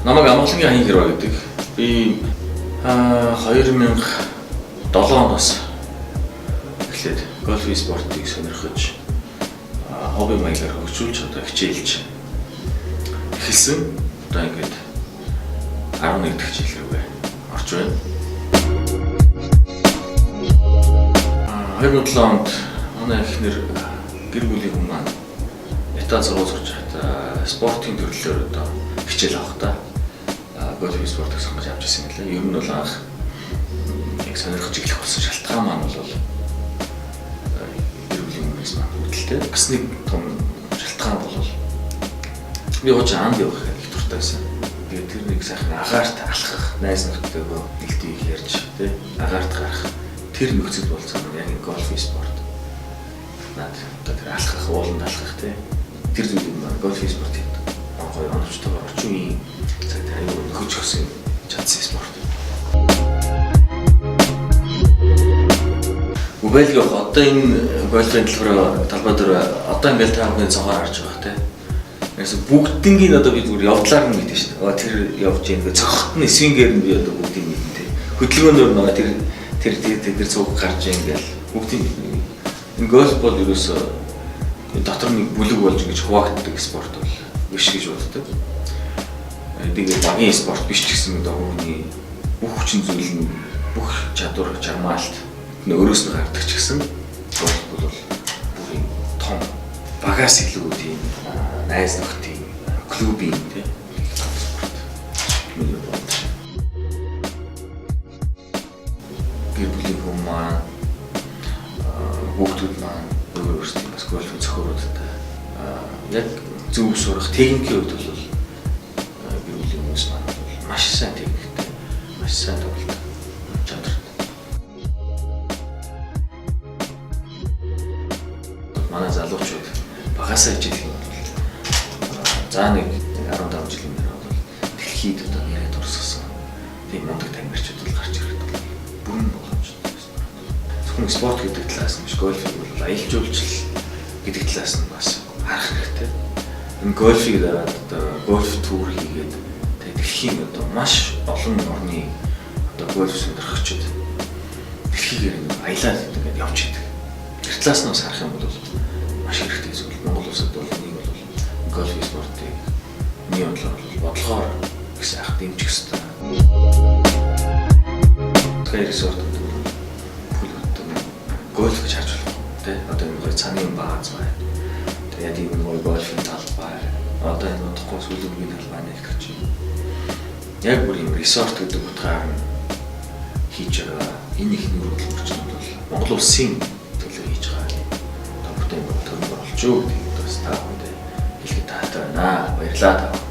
намайг амгалангийн аян гэрээ гэдэг. Би 2007 оноос эхлээд гольф спортыг сонирхож хобби маягаар хөгжүүлж одоо хичээлж эхэлсэн. Одоо ингээд 11 дахь жил рүүгээ орж байна. 2007 онд манай эхнэр гэр бүлийн хүмүүс маань Итали сургууль сурч байхдаа спортын төрлөөр одоо хичээл авахдаа гольф спортыг сонгож авч ирсэн юм лээ. Ер нь бол анх яг сонирхож эхлэх болсон шалтгаан маань бол гэр бүлийн хүмүүс маань үүдэлтэй. Бас нэг том шалтгаан бол би хожи анд явах их дуртай байсан. Тэгээд тэр нэг сайхан агаарт алхах, найз нөхдөйгөө нэгтийг ярьж тий агаарт гарах тэр нөхцөл болсон яг энэ гольф спорт. Наад одоо тэр алхах, ууланд алхах тий тэр зүйл маань гольф спорт гэдэг. Гоё оновчтойгоор орчин үеийн цаг аюул нөхөж өгсөн чадсан спорт. Үбэлгөө одоо энэ гольфын талбай дээр одоо ингээл та бүхэн цогоор харж байгаа тий. Яасан бүгднийг одоо би зүгээр явдлаар нь мэдэн шүү дээ. Тэр явж байгаа цогт нь свингээр нь би одоо бүгдийг мэдэн тий. Хөдөлгөөнөөр нөгөө тэр цуг гарч ингээл бүгдийг энэ гольф бол ерөөсөө дотор нэг бүлэг болж ингэж хуваагддаг спорт бол биш гэж боддог. Тэгээд багийн спорт биш ч гэсэн одоо хүний бүх хүчин зүйл нь бүх чадвар чармаалт өөрөөс нь гардаг ч гэсэн гольф бол бүрийн том багаас илүү тийм найз нөхдийн клубийн тийм спорт. Миний бодлоор гэр бүлийн хүмүүс маань хүүхдүүд маань өөрсдөө бас гольф зохиоруудтай яг зөв сурах техникийн хувьд бол гэр бүлийн хүмүүс маань маш сайн техниктэй, маш сайн тоглолт чадвартай. Манай залуучууд багасаа хичээлэх юм бол за нэг 15 жилийн дараа бол дэлхийд одоо яриад орсгосон тийм мундаг тамирчид бол гарч ирэх бол бүрэн боломжтой байсан. Зөвхөн спорт гэдэг талаас нь биш, гольфыг бол аялал жуулчлал гэдэг талаас нь бас харах хэрэгтэй. Энэ гольфыг дараад одоо гольф тур хийгээд дэлхийн одоо маш олон орны одоо гольф сонирхогчид дэлхийгээр аялаад ингээд явж идэг. Тэр талаас нь бас харах юм бол маш хэрэгтэй зүйл. Монгол улсад бол нэг бол гольф спортыг миний бодлохоор их сайхан дэмжих хэрэгтэй. Тэгэхээр спорт гольф гэж харж болох тий. Одоо энэ гоё цааны бааз байна. Тэгээд энэ гоё гольфын талбай. Одоо энэ утгагүй сүлжээний талбай нэг гэж байна. Яг бүр юм resort гэдэг утгаар нь хийж байгаа энэ их нэр хөдөлмөрчүүд бол Монгол улсын төлөө хийж байгаа. Одоо бүтээн төрөмөр болж юу гэдэг бас та бүхэнд хэлэхэд таатай байна. Баярлалаа.